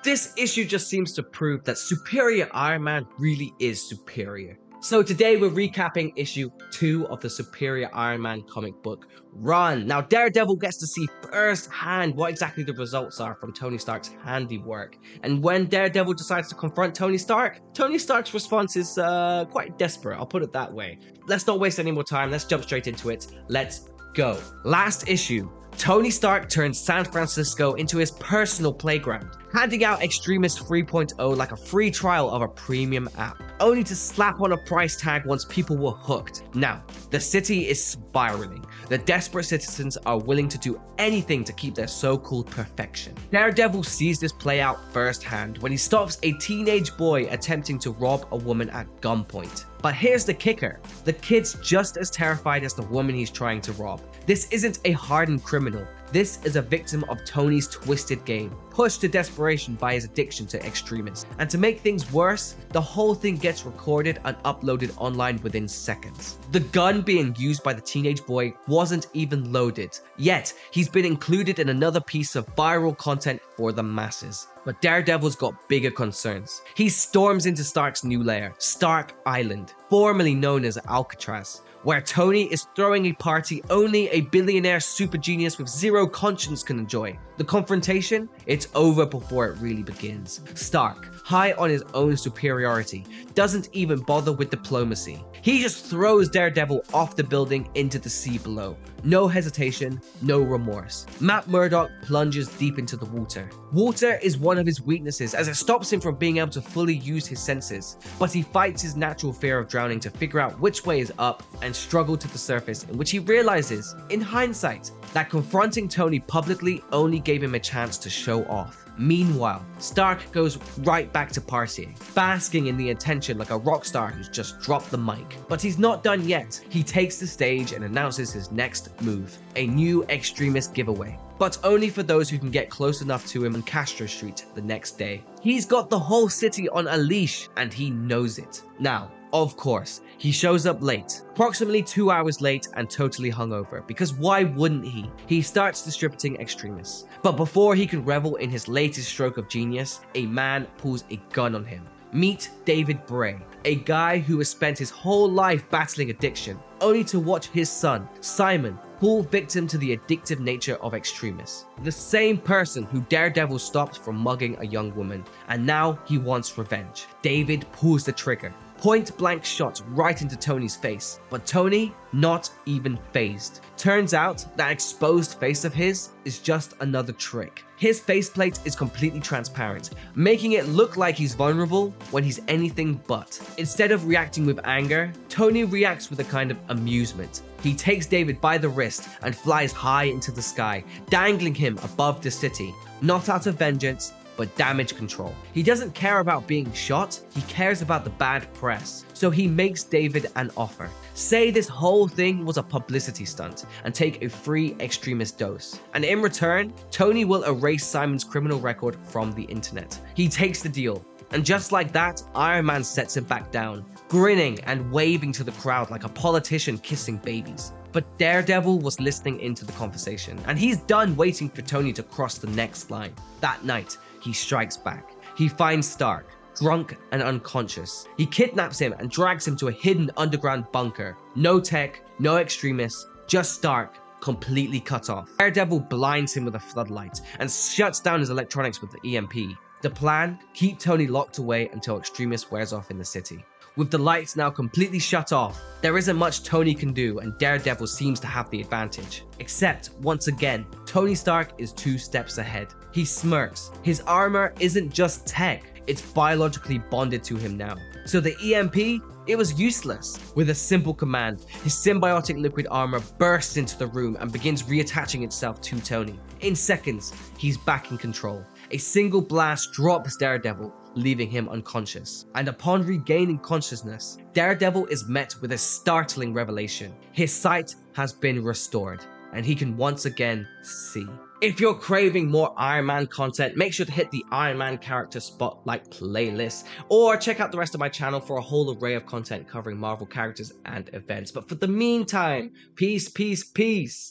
This issue just seems to prove that Superior Iron Man really is superior. So today we're recapping issue 2 of the Superior Iron Man comic book run. Now Daredevil gets to see firsthand what exactly the results are from Tony Stark's handiwork. And when Daredevil decides to confront Tony Stark's response is quite desperate, I'll put it that way. Let's not waste any more time, let's jump straight into it. Let's go. Last issue, Tony Stark turns San Francisco into his personal playground, handing out Extremis 3.0 like a free trial of a premium app, only to slap on a price tag once people were hooked. Now, the city is spiraling. The desperate citizens are willing to do anything to keep their so-called perfection. Daredevil sees this play out firsthand when he stops a teenage boy attempting to rob a woman at gunpoint. But here's the kicker, the kid's just as terrified as the woman he's trying to rob. This isn't a hardened criminal. This is a victim of Tony's twisted game, pushed to desperation by his addiction to Extremis. And to make things worse, the whole thing gets recorded and uploaded online within seconds. The gun being used by the teenage boy wasn't even loaded, yet he's been included in another piece of viral content for the masses. But Daredevil's got bigger concerns. He storms into Stark's new lair, Stark Island, formerly known as Alcatraz, where Tony is throwing a party only a billionaire super genius with zero conscience can enjoy. The confrontation? It's over before it really begins. Stark, high on his own superiority, doesn't even bother with diplomacy. He just throws Daredevil off the building into the sea below. No hesitation, no remorse. Matt Murdock plunges deep into the water. Water is one of his weaknesses as it stops him from being able to fully use his senses, but he fights his natural fear of drowning to figure out which way is up and struggle to the surface, in which he realizes, in hindsight, that confronting Tony publicly only gave him a chance to show off. Meanwhile, Stark goes right back to partying, basking in the attention like a rock star who's just dropped the mic. But he's not done yet. He takes the stage and announces his next move, a new Extremis giveaway, but only for those who can get close enough to him on Castro Street the next day. He's got the whole city on a leash, and he knows it. Now, of course, he shows up late, approximately 2 hours late and totally hungover, because why wouldn't he? He starts distributing Extremis. But before he can revel in his latest stroke of genius, a man pulls a gun on him. Meet David Bray, a guy who has spent his whole life battling addiction, only to watch his son, Simon, fall victim to the addictive nature of Extremis. The same person who Daredevil stopped from mugging a young woman, and now he wants revenge. David pulls the trigger. Point blank shot right into Tony's face, but Tony not even fazed. Turns out that exposed face of his is just another trick. His faceplate is completely transparent, making it look like he's vulnerable when he's anything but. Instead of reacting with anger, Tony reacts with a kind of amusement. He takes David by the wrist and flies high into the sky, dangling him above the city, not out of vengeance, but damage control. He doesn't care about being shot, he cares about the bad press. So he makes David an offer. Say this whole thing was a publicity stunt and take a free Extremis dose. And in return, Tony will erase Simon's criminal record from the internet. He takes the deal. And just like that, Iron Man sets him back down, grinning and waving to the crowd like a politician kissing babies. But Daredevil was listening into the conversation, and he's done waiting for Tony to cross the next line. That night, he strikes back. He finds Stark, drunk and unconscious. He kidnaps him and drags him to a hidden underground bunker. No tech, no Extremis, just Stark, completely cut off. Daredevil blinds him with a floodlight and shuts down his electronics with the EMP. The plan? Keep Tony locked away until Extremis wears off in the city. With the lights now completely shut off, there isn't much Tony can do, and Daredevil seems to have the advantage. Except, once again, Tony Stark is 2 steps ahead. He smirks. His armor isn't just tech, it's biologically bonded to him now. So the EMP? It was useless. With a simple command, his symbiotic liquid armor bursts into the room and begins reattaching itself to Tony. In seconds, he's back in control. A single blast drops Daredevil, leaving him unconscious. And upon regaining consciousness, Daredevil is met with a startling revelation. His sight has been restored, and he can once again see. If you're craving more Iron Man content, make sure to hit the Iron Man character spotlight playlist, or check out the rest of my channel for a whole array of content covering Marvel characters and events. But for the meantime, peace, peace, peace.